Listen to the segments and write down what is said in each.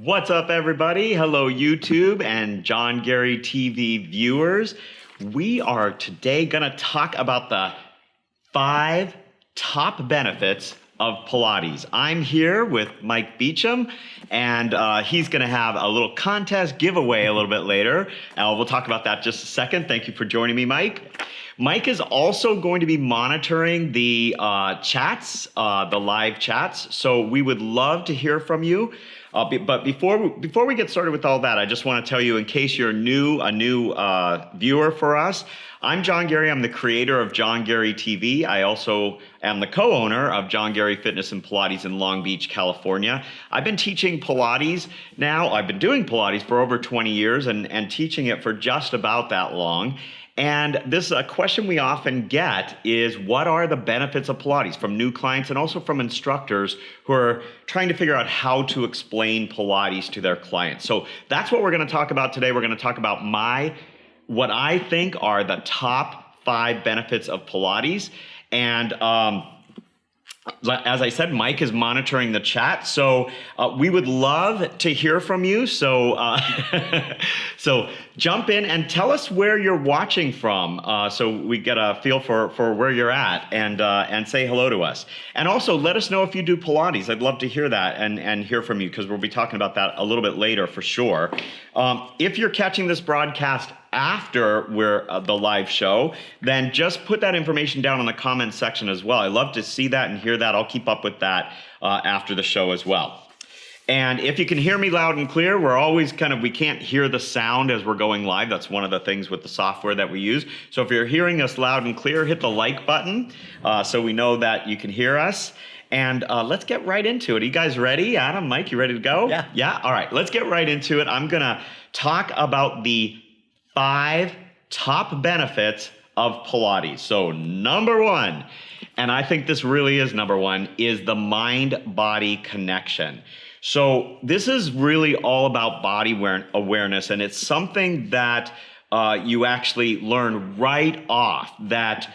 What's up, everybody? Hello, YouTube and John Gary TV viewers. We are today going to talk about the 5 top benefits of Pilates. I'm here with Mike Beecham, and he's going to have a little contest giveaway a little bit later. We'll talk about that just a second. Thank you for joining me, Mike. Mike is also going to be monitoring the chats, the live chats, so we would love to hear from you. But before we get started with all that, I just want to tell you, in case you're a new viewer for us, I'm John Gary. I'm the creator of John Gary TV. I also am the co-owner of John Gary Fitness and Pilates in Long Beach, California. I've been teaching Pilates now. I've been doing Pilates for over 20 years and teaching it for just about that long. And this a question we often get is, what are the benefits of Pilates, from new clients and also from instructors who are trying to figure out how to explain Pilates to their clients. So that's what we're going to talk about today. We're going to talk about what I think are the top 5 benefits of Pilates. And as I said, Mike is monitoring the chat, so we would love to hear from you. So, so jump in and tell us where you're watching from, so we get a feel for where you're at, and say hello to us. And also let us know if you do Pilates. I'd love to hear that and hear from you, because we'll be talking about that a little bit later for sure. If you're catching this broadcast after the live show, then just put that information down in the comments section as well. I love to see that and hear that. I'll keep up with that after the show as well. And if you can hear me loud and clear, we're always we can't hear the sound as we're going live. That's one of the things with the software that we use. So if you're hearing us loud and clear, hit the like button so we know that you can hear us. And let's get right into it. Are you guys ready? Adam, Mike, you ready to go? Yeah. Yeah? All right, let's get right into it. I'm going to talk about the 5 top benefits of Pilates. So number 1, and I think this really is number 1, is the mind-body connection. So this is really all about body awareness, and it's something that you actually learn right off, that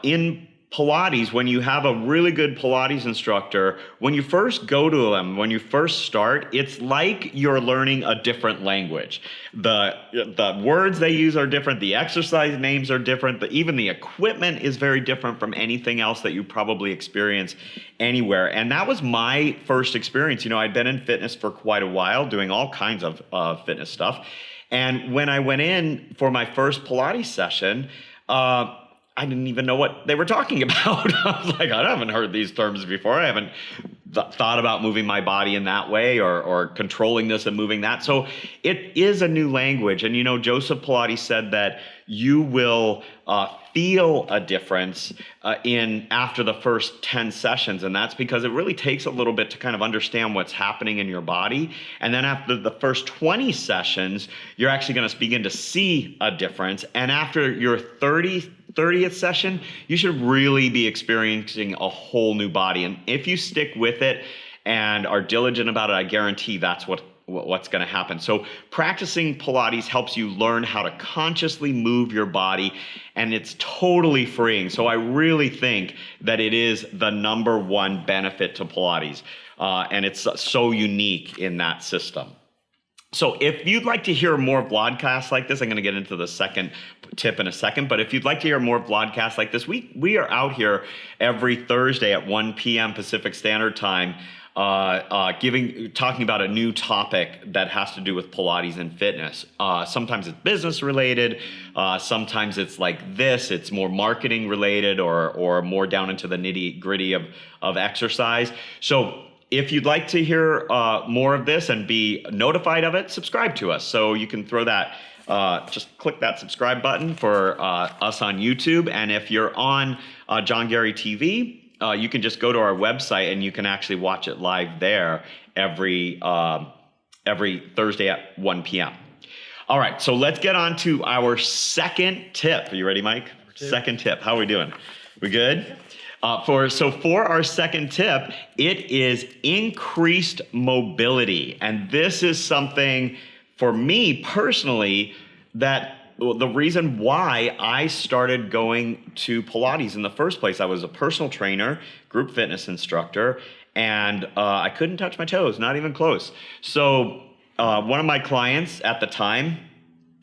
in Pilates, when you have a really good Pilates instructor, when you first go to them, when you first start, it's like you're learning a different language. The words they use are different, the exercise names are different, even the equipment is very different from anything else that you probably experience anywhere. And that was my first experience. You know, I'd been in fitness for quite a while, doing all kinds of fitness stuff. And when I went in for my first Pilates session, I didn't even know what they were talking about. I was like, I haven't heard these terms before. I haven't thought about moving my body in that way, or controlling this and moving that. So it is a new language. And you know, Joseph Pilates said that you will feel a difference after the first 10 sessions. And that's because it really takes a little bit to kind of understand what's happening in your body. And then after the first 20 sessions, you're actually going to begin to see a difference. And after your 30th session, you should really be experiencing a whole new body. And if you stick with it and are diligent about it, I guarantee that's what's going to happen. So practicing Pilates helps you learn how to consciously move your body, and it's totally freeing. So I really think that it is the number 1 benefit to Pilates, and it's so unique in that system. So if you'd like to hear more vlogcasts like this, I'm going to get into the second tip in a second, but if you'd like to hear more vlogcasts like this, we are out here every Thursday at 1 p.m. Pacific Standard Time, talking about a new topic that has to do with Pilates and fitness. Sometimes it's business related, sometimes it's like this, it's more marketing related, or more down into the nitty gritty of exercise. So if you'd like to hear more of this and be notified of it, subscribe to us. So you can throw that, just click that subscribe button for us on YouTube. And if you're on John Gary TV, you can just go to our website and you can actually watch it live there every Thursday at 1 p.m. All right, so let's get on to our second tip. Are you ready, Mike? Second tip. How are we doing? We good? For our second tip, it is increased mobility. And this is something, for me personally, that the reason why I started going to Pilates in the first place. I was a personal trainer, group fitness instructor, and I couldn't touch my toes, not even close. So one of my clients at the time,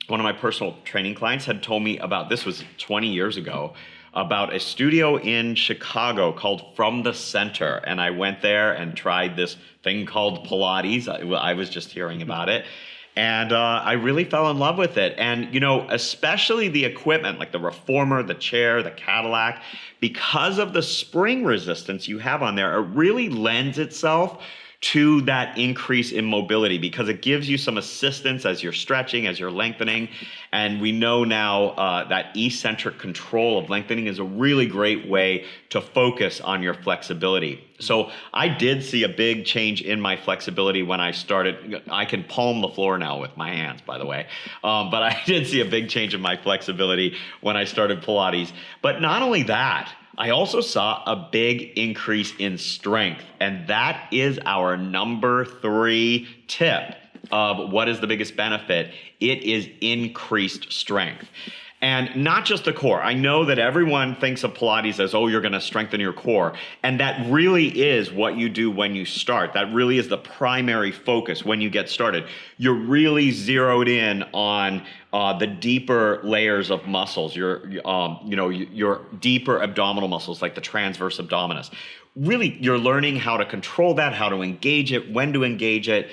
one of my personal training clients, had told me about, this was 20 years ago, about a studio in Chicago called From the Center. And I went there and tried this thing called Pilates. I was just hearing about it. And I really fell in love with it. And, you know, especially the equipment, like the reformer, the chair, the Cadillac, because of the spring resistance you have on there, it really lends itself to that increase in mobility, because it gives you some assistance as you're stretching, as you're lengthening. And we know now that eccentric control of lengthening is a really great way to focus on your flexibility. So I did see a big change in my flexibility when I started. I can palm the floor now with my hands, by the way. But I did see a big change in my flexibility when I started Pilates. But not only that, I also saw a big increase in strength, and that is our number 3 tip of what is the biggest benefit. It is increased strength. And not just the core. I know that everyone thinks of Pilates as, oh, you're going to strengthen your core. And that really is what you do when you start. That really is the primary focus when you get started. You're really zeroed in on the deeper layers of muscles, your deeper abdominal muscles, like the transverse abdominis. Really, you're learning how to control that, how to engage it, when to engage it.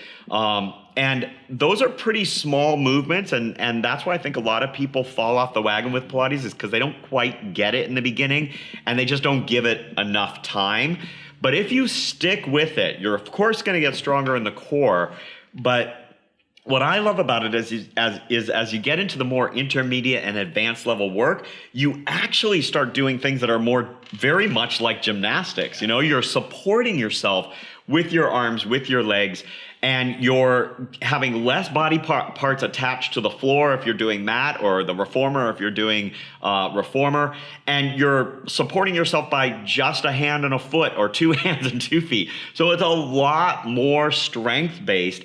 And those are pretty small movements, and that's why I think a lot of people fall off the wagon with Pilates, is because they don't quite get it in the beginning, and they just don't give it enough time. But if you stick with it, you're of course going to get stronger in the core, but what I love about it is as you get into the more intermediate and advanced level work, you actually start doing things that are very much like gymnastics. You know, you're supporting yourself with your arms, with your legs, and you're having less body parts attached to the floor if you're doing mat, or the reformer if you're doing reformer, and you're supporting yourself by just a hand and a foot, or 2 hands and 2 feet. So it's a lot more strength-based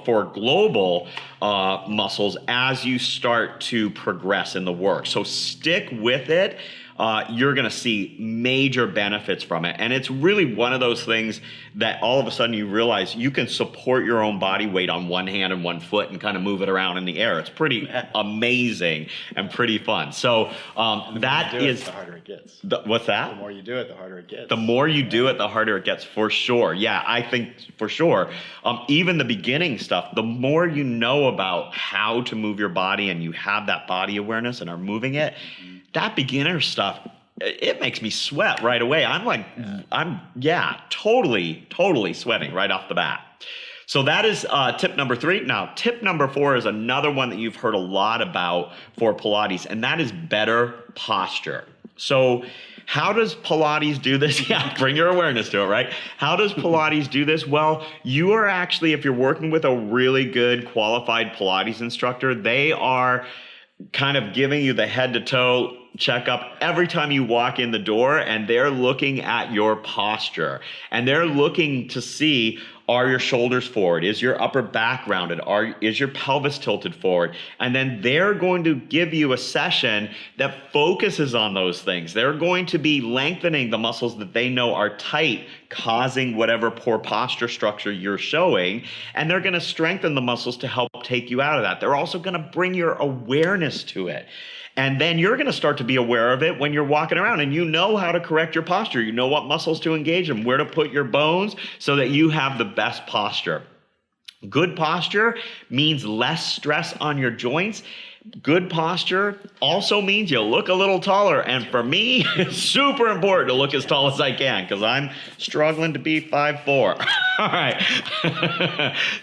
for global muscles as you start to progress in the work. So stick with it. You're going to see major benefits from it. And it's really one of those things that all of a sudden you realize you can support your own body weight on one hand and one foot and kind of move it around in the air. It's pretty amazing and pretty fun. So that is... The harder it gets. What's that? The more you do it, the harder it gets. The more you do it, the harder it gets, for sure. Yeah, I think for sure. Even the beginning stuff, the more you know about how to move your body and you have that body awareness and are moving it, that beginner stuff, it makes me sweat right away. I'm totally sweating right off the bat. So that is tip number 3. Now, tip number 4 is another one that you've heard a lot about for Pilates, and that is better posture. So how does Pilates do this? Yeah, bring your awareness to it, right? How does Pilates do this? Well, you are actually, if you're working with a really good qualified Pilates instructor, they are kind of giving you the head to toe checkup every time you walk in the door, and they're looking at your posture, and they're looking to see, are your shoulders forward? Is your upper back rounded? Is your pelvis tilted forward? And then they're going to give you a session that focuses on those things. They're going to be lengthening the muscles that they know are tight, causing whatever poor posture structure you're showing, and they're going to strengthen the muscles to help take you out of that. They're also going to bring your awareness to it. And then you're going to start to be aware of it when you're walking around, and you know how to correct your posture. You know what muscles to engage and where to put your bones so that you have the best posture. Good posture means less stress on your joints. Good posture also means you look a little taller. And for me, it's super important to look as tall as I can, because I'm struggling to be 5'4". All right.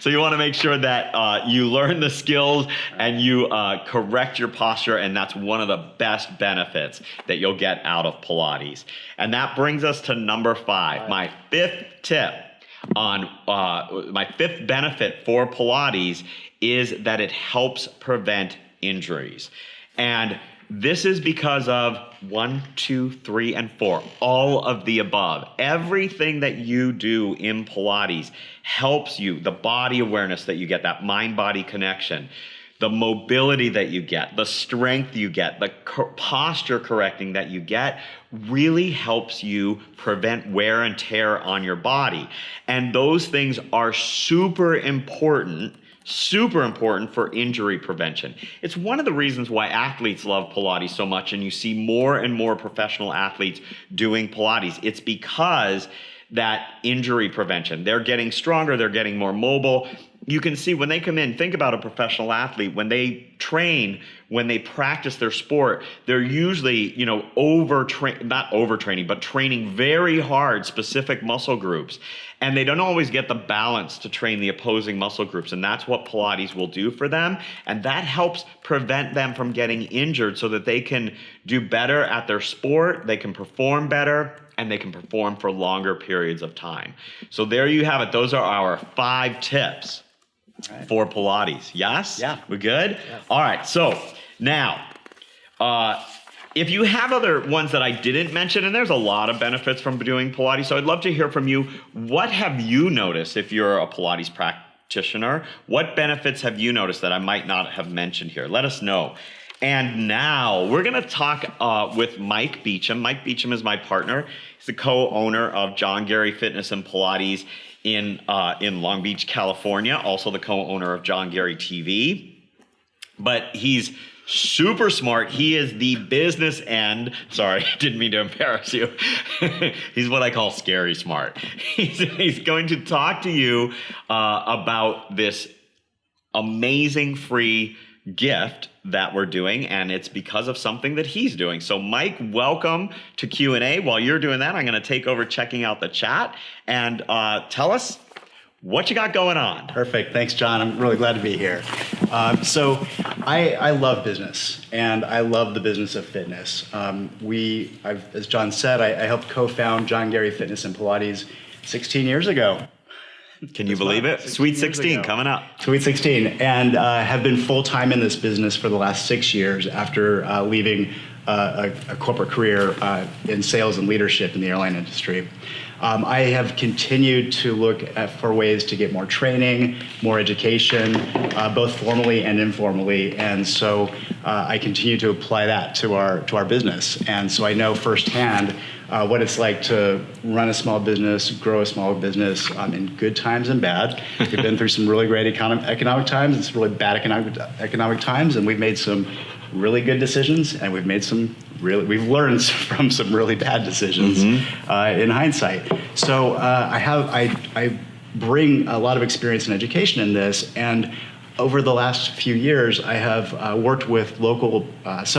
So you want to make sure that you learn the skills and you correct your posture. And that's one of the best benefits that you'll get out of Pilates. And that brings us to number 5, my 5th tip on my 5th benefit for Pilates is that it helps prevent injuries. And this is because of 1, 2, 3, and 4, all of the above. Everything that you do in Pilates helps you, the body awareness that you get, that mind-body connection, the mobility that you get, the strength you get, the posture correcting that you get really helps you prevent wear and tear on your body. And those things are super important for injury prevention. It's one of the reasons why athletes love Pilates so much, and you see more and more professional athletes doing Pilates. It's because that injury prevention. They're getting stronger, they're getting more mobile. You can see when they come in, think about a professional athlete, when they train, when they practice their sport, they're usually, not overtraining, but training very hard specific muscle groups. And they don't always get the balance to train the opposing muscle groups. And that's what Pilates will do for them. And that helps prevent them from getting injured so that they can do better at their sport, they can perform better, and they can perform for longer periods of time. So there you have it. Those are our 5 tips for Pilates. Yes? Yeah. We good? Yeah. All right. So now, if you have other ones that I didn't mention, and there's a lot of benefits from doing Pilates, so I'd love to hear from you. What have you noticed if you're a Pilates practitioner? What benefits have you noticed that I might not have mentioned here? Let us know. And now we're going to talk with Mike Beecham. Mike Beecham is my partner. He's the co-owner of John Gary Fitness and Pilates in Long Beach, California. Also the co-owner of John Gary TV. But he's super smart. He is the business end. Sorry, didn't mean to embarrass you. He's what I call scary smart. He's going to talk to you about this amazing free gift that we're doing, and it's because of something that he's doing. So Mike, welcome to Q&A. While you're doing that, I'm going to take over checking out the chat and tell us what you got going on. Perfect. Thanks, John. I'm really glad to be here. So I love business, and I love the business of fitness. As John said, I helped co-found John Gary Fitness and Pilates 16 years ago. Can you believe it? Sweet 16 coming up. Sweet 16, and have been full-time in this business for the last 6 years after leaving a corporate career in sales and leadership in the airline industry. I have continued to look for ways to get more training, more education, both formally and informally, and so I continue to apply that to our business. And so I know firsthand what it's like to run a small business, grow a small business in good times and bad. We've been through some really great economic times and some really bad economic times, and we've made some really good decisions, and we've learned from some really bad decisions in hindsight. So I bring a lot of experience and education in this, and over the last few years, I have worked with some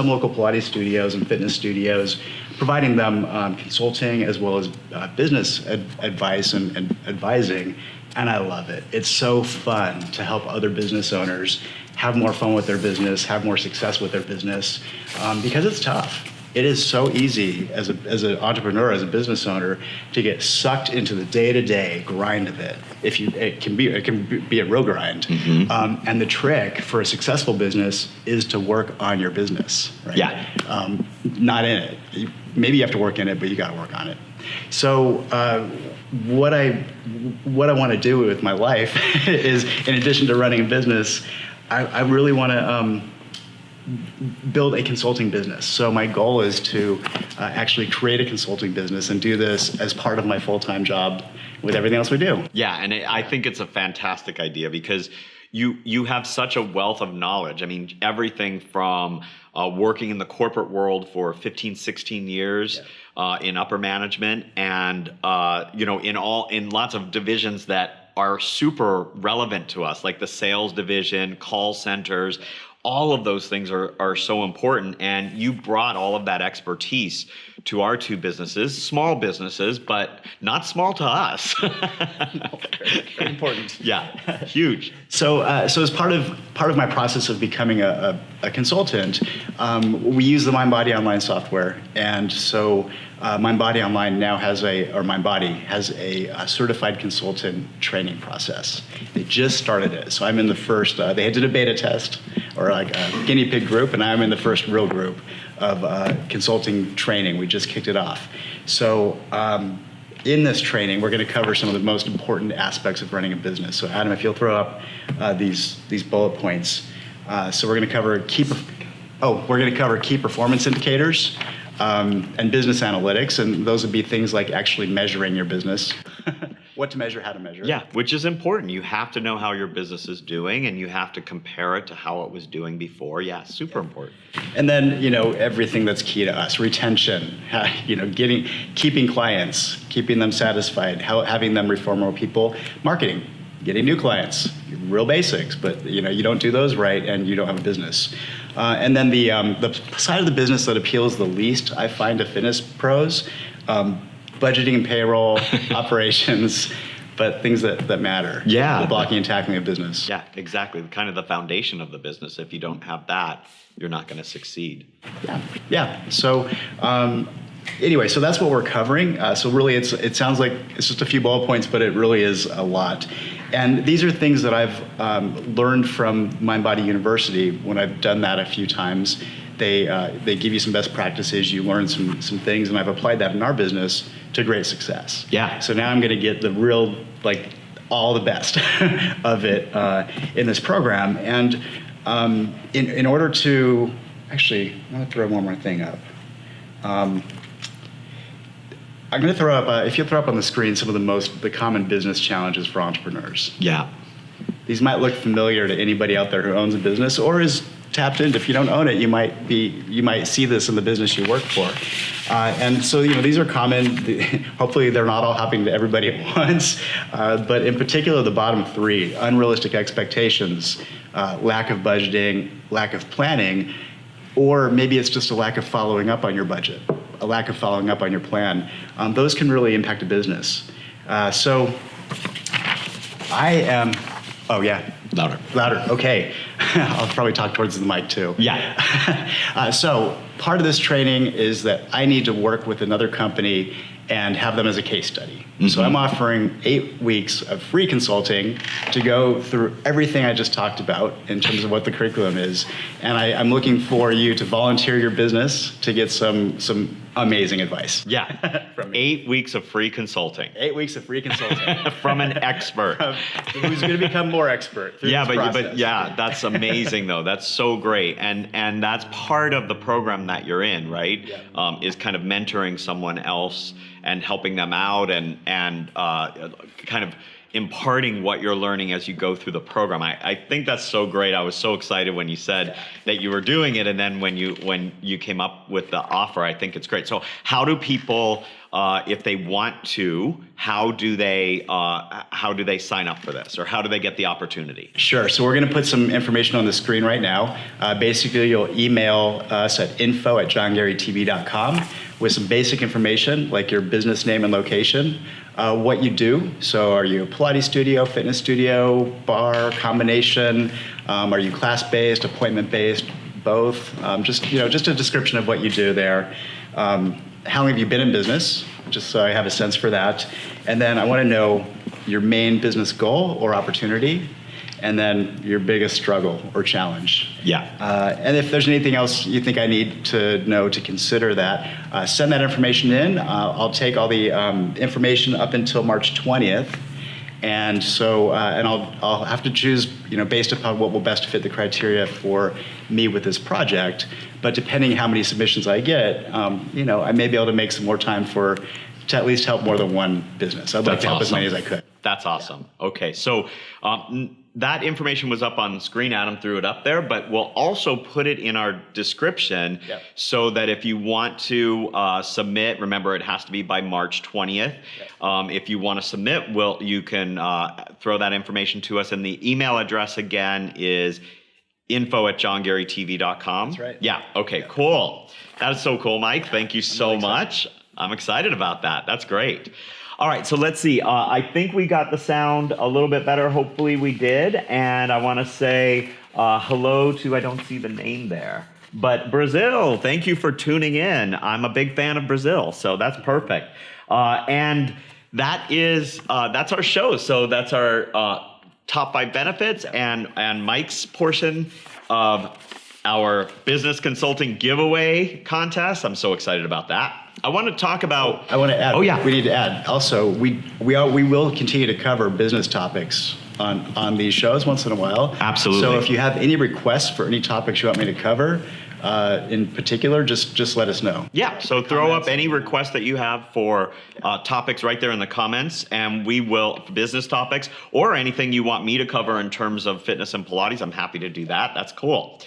local Pilates studios and fitness studios, providing them consulting as well as business advice and advising, and I love it. It's so fun to help other business owners have more fun with their business, have more success with their business, because it's tough. It is so easy as an entrepreneur, as a business owner, to get sucked into the day-to-day grind of it. It can be a real grind. And the trick for a successful business is to work on your business, right? Yeah. Not in it. Maybe you have to work in it, but you got to work on it. So what I want to do with my life is, in addition to running a business, I really want to build a consulting business. So my goal is to actually create a consulting business and do this as part of my full-time job with everything else we do. Yeah, and I think it's a fantastic idea because you have such a wealth of knowledge. I mean, everything from working in the corporate world for 15, 16 years in upper management, and in lots of divisions that are super relevant to us, like the sales division, call centers. All of those things are so important, and you brought all of that expertise to our two businesses, small businesses, but not small to us. Very important. Yeah, huge. So as part of my process of becoming a consultant, we use the MindBody Online software, and so MindBody Online now has MindBody has a certified consultant training process. They just started it, so I'm in the first. They did a beta test or like a guinea pig group, and I'm in the first real group of consulting training. We just kicked it off. So in this training, we're going to cover some of the most important aspects of running a business. So Adam, if you'll throw up these bullet points. So we're going to cover key performance indicators and business analytics, and those would be things like actually measuring your business, what to measure, how to measure. Yeah, which is important. You have to know how your business is doing, and you have to compare it to how it was doing before. Yeah, super important. And then, everything that's key to us, retention, keeping clients, keeping them satisfied, having them refer more people, marketing, getting new clients, real basics, but you don't do those right and you don't have a business. And then the side of the business that appeals the least, I find, to fitness pros, budgeting and payroll, operations, but things that matter. Yeah. The blocking and tackling of business. Yeah, exactly. Kind of the foundation of the business. If you don't have that, you're not going to succeed. Yeah. So anyway, so that's what we're covering. So really, it sounds like it's just a few bullet points, but it really is a lot. And these are things that I've learned from MindBody University when I've done that a few times. They give you some best practices, you learn some things, and I've applied that in our business to great success. Yeah. So now I'm going to get the real, all the best of it in this program. And in order to, actually, I'm going to throw one more thing up. I'm going to throw up, if you'll throw up on the screen some of the common business challenges for entrepreneurs. Yeah. These might look familiar to anybody out there who owns a business or is tapped into. If you don't own it, you might see this in the business you work for. And so, these are common. Hopefully they're not all happening to everybody at once, but in particular, the bottom three: unrealistic expectations, lack of budgeting, lack of planning, or maybe it's just a lack of following up on your budget, a lack of following up on your plan. Those can really impact a business. So I am, oh yeah. Louder, okay. I'll probably talk towards the mic too. Yeah. So part of this training is that I need to work with another company and have them as a case study. Mm-hmm. So I'm offering 8 weeks of free consulting to go through everything I just talked about in terms of what the curriculum is. And I'm looking for you to volunteer your business to get some amazing advice. Yeah. From 8 weeks of free consulting. 8 weeks of free consulting. From an expert. Who's going to become more expert through this process. But yeah, that's amazing though. That's so great. And that's part of the program that you're in, right? Yeah. Is kind of mentoring someone else and helping them out and kind of imparting what you're learning as you go through the program. I think that's so great. I was so excited when you said that you were doing it, and then when you came up with the offer, I think it's great. So how do people, if they want to, how do they sign up for this, or how do they get the opportunity? Sure. So we're going to put some information on the screen right now. Basically, you'll email us at info@johngarytv.com with some basic information like your business name and location, what you do. So are you a Pilates studio, fitness studio, bar, combination? Are you class-based, appointment-based, both? Just a description of what you do there. How long have you been in business? Just so I have a sense for that. And then I want to know your main business goal or opportunity, and then your biggest struggle or challenge. Yeah. And if there's anything else you think I need to know to consider that, send that information in. I'll take all the information up until March 20th. And so, and I'll have to choose, based upon what will best fit the criteria for me with this project. But depending how many submissions I get, I may be able to make some more time to at least help more than one business. I'd like to help as many as I could. That's awesome. Yeah. Okay, so that information was up on the screen. Adam threw it up there, but we'll also put it in our description so that if you want to submit, remember it has to be by March 20th. If you want to submit, you can throw that information to us, and the email address again is info@johngarytv.com. That's right. Yeah, okay, cool. That is so cool, Mike. Thank you so much. I'm excited about that. That's great. All right, so let's see. I think we got the sound a little bit better. Hopefully we did. And I want to say hello to, I don't see the name there, but Brazil. Thank you for tuning in. I'm a big fan of Brazil, so that's perfect. And that's our show. So that's our top 5 benefits and Mike's portion of our business consulting giveaway contest. I'm so excited about that. I want to talk about. I want to add. Oh yeah. We need to add. Also, we will continue to cover business topics on these shows once in a while. Absolutely. So if you have any requests for any topics you want me to cover, in particular, just let us know. Yeah, so throw up any requests that you have for topics right there in the comments, and we will, business topics, or anything you want me to cover in terms of fitness and Pilates, I'm happy to do that. That's cool.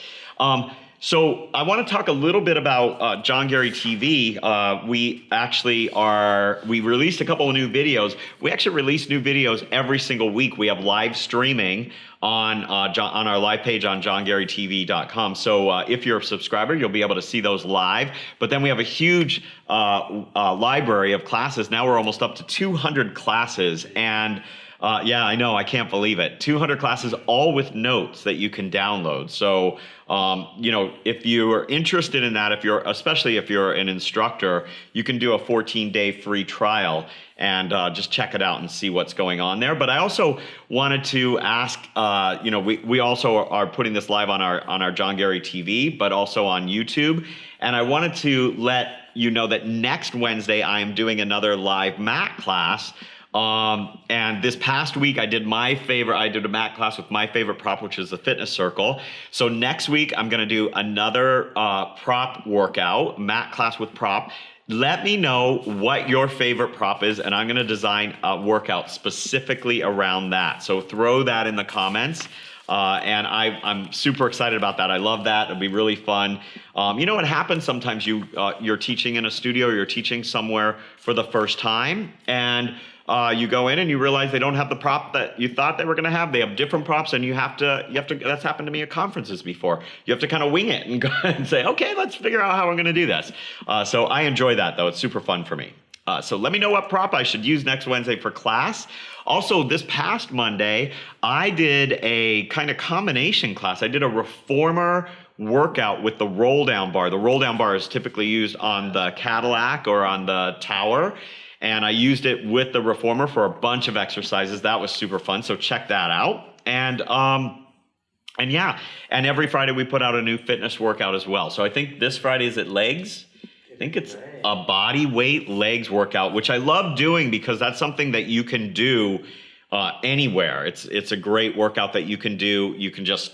So I want to talk a little bit about John Gary TV. We released a couple of new videos. We actually release new videos every single week. We have live streaming on our live page on johngarytv.com. So if you're a subscriber, you'll be able to see those live. But then we have a huge library of classes. Now we're almost up to 200 classes. And yeah, I know, I can't believe it. 200 classes, all with notes that you can download. So, if you're interested in that, especially if you're an instructor, you can do a 14-day free trial and just check it out and see what's going on there. But I also wanted to ask, we also are putting this live on our John Gary TV, but also on YouTube. And I wanted to let you know that next Wednesday I am doing another live mat class. And this past week I did a mat class with my favorite prop, which is the fitness circle. So next week I'm going to do another prop workout, mat class with prop. Let me know what your favorite prop is, and I'm going to design a workout specifically around that. So throw that in the comments. And I'm super excited about that. I love that. It'll be really fun. What happens sometimes you're teaching in a studio, or you're teaching somewhere for the first time, and you go in and you realize they don't have the prop that you thought they were going to have. They have different props, and you have to, that's happened to me at conferences before. You have to kind of wing it and go and say, okay, let's figure out how we're going to do this. So I enjoy that, though. It's super fun for me. So let me know what prop I should use next Wednesday for class. Also, this past Monday, I did a kind of combination class. I did a reformer workout with the roll down bar. The roll down bar is typically used on the Cadillac or on the tower. And I used it with the reformer for a bunch of exercises. That was super fun. So check that out. And every Friday we put out a new fitness workout as well. So I think this Friday is at legs. I think it's a body weight legs workout, which I love doing because that's something that you can do anywhere. It's a great workout that you can do. You can just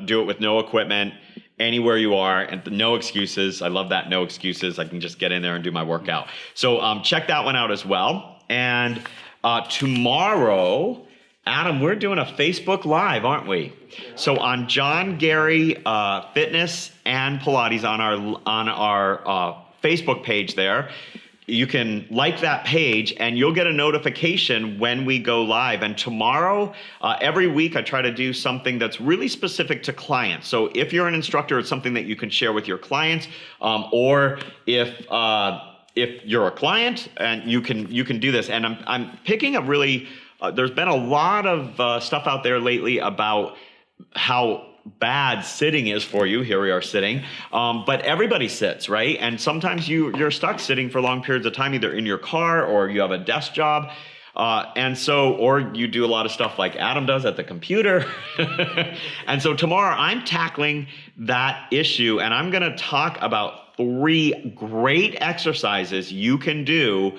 do it with no equipment, anywhere you are, and no excuses. I love that, no excuses. I can just get in there and do my workout. So check that one out as well. And tomorrow, Adam, we're doing a Facebook Live, aren't we? So on John Gary Fitness and Pilates on our Facebook page there, you can like that page and you'll get a notification when we go live. And tomorrow, every week, I try to do something that's really specific to clients. So if you're an instructor, it's something that you can share with your clients, or if you're a client, and you can do this. And I'm picking a really, there's been a lot of stuff out there lately about how bad sitting is for you. Here we are sitting, but everybody sits, right? And sometimes you're stuck sitting for long periods of time, either in your car or you have a desk job, or you do a lot of stuff like Adam does at the computer. And so tomorrow I'm tackling that issue, and I'm going to talk about 3 great exercises you can do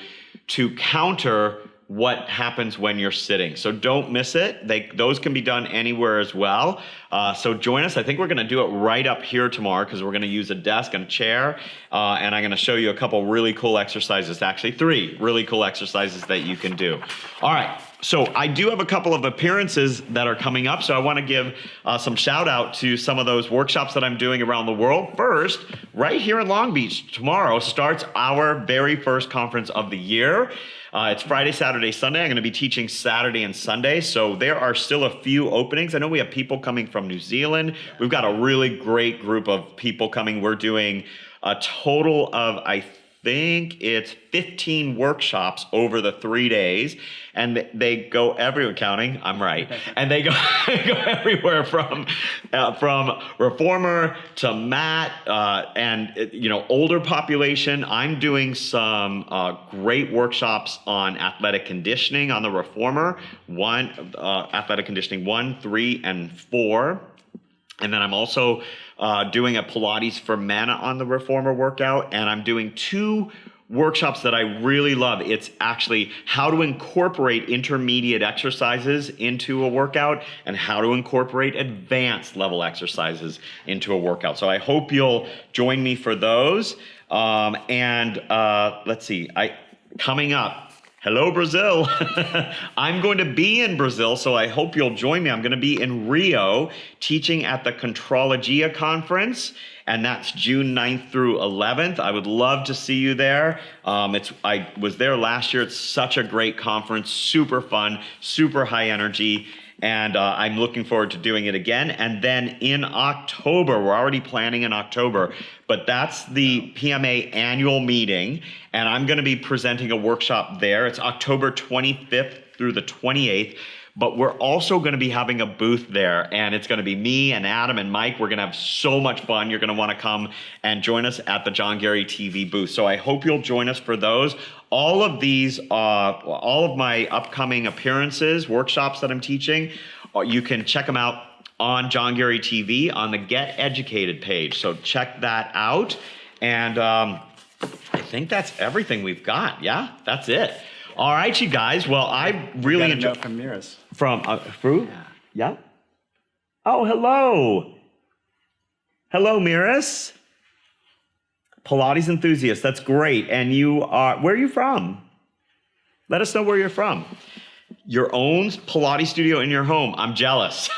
to counter what happens when you're sitting. So don't miss it. Those can be done anywhere as well. So join us. I think we're going to do it right up here tomorrow because we're going to use a desk and a chair. And I'm going to show you a couple really cool exercises, actually 3 really cool exercises that you can do. All right. So I do have a couple of appearances that are coming up. So I want to give some shout out to some of those workshops that I'm doing around the world. First, right here in Long Beach, tomorrow starts our very first conference of the year. It's Friday, Saturday, Sunday. I'm going to be teaching Saturday and Sunday. So there are still a few openings. I know we have people coming from New Zealand. We've got a really great group of people coming. We're doing a total of, I think it's 15 workshops over the 3 days, and they go everywhere. Counting, I'm right, and they go everywhere from reformer to mat, and older population. I'm doing some great workshops on athletic conditioning on the reformer, athletic conditioning 1, 3, and 4. And then I'm also doing a Pilates for men on the reformer workout, and I'm doing 2 workshops that I really love. It's actually how to incorporate intermediate exercises into a workout and how to incorporate advanced level exercises into a workout. So I hope you'll join me for those. Let's see, coming up, hello, Brazil. I'm going to be in Brazil, so I hope you'll join me. I'm going to be in Rio teaching at the Contrologia Conference, and that's June 9th through 11th. I would love to see you there. I was there last year. It's such a great conference, super fun, super high energy, and I'm looking forward to doing it again. And then in October, we're already planning in October, but that's the PMA annual meeting, and I'm going to be presenting a workshop there. It's October 25th through the 28th, but we're also going to be having a booth there, and it's going to be me and Adam and Mike. We're going to have so much fun. You're going to want to come and join us at the John Gary TV booth. So I hope you'll join us for those. All of these, all of my upcoming appearances, workshops that I'm teaching, you can check them out on John Gary TV on the Get Educated page. So check that out. And I think that's everything we've got. Yeah, that's it. All right, you guys. Well, I really enjoyed from Miras. From Fruit? Yeah. Oh, hello. Hello, Miras. Pilates enthusiast. That's great. And you are, where are you from? Let us know where you're from. Your own Pilates studio in your home. I'm jealous.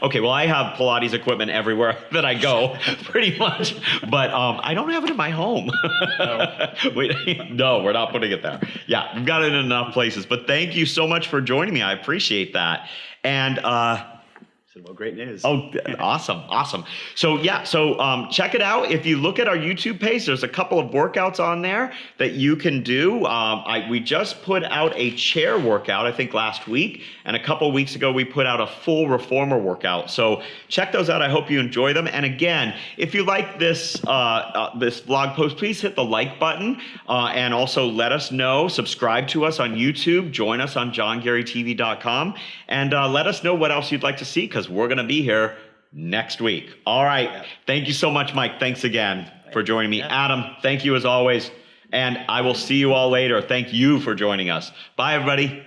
Okay, well, I have Pilates equipment everywhere that I go, pretty much. But I don't have it in my home. No. Wait, no, we're not putting it there. Yeah, we've got it in enough places. But thank you so much for joining me. I appreciate that. And well, great news. Oh, awesome. So yeah, check it out. If you look at our YouTube page, there's a couple of workouts on there that you can do. We just put out a chair workout, I think last week, and a couple of weeks ago we put out a full reformer workout. So check those out. I hope you enjoy them. And again, if you like this this blog post, please hit the like button and also let us know. Subscribe to us on YouTube. Join us on johngarytv.com and let us know what else you'd like to see, because we're going to be here next week. All right. Yeah. Thank you so much, Mike. Thanks again for joining me. Yeah. Adam, thank you as always. And I will see you all later. Thank you for joining us. Bye, everybody.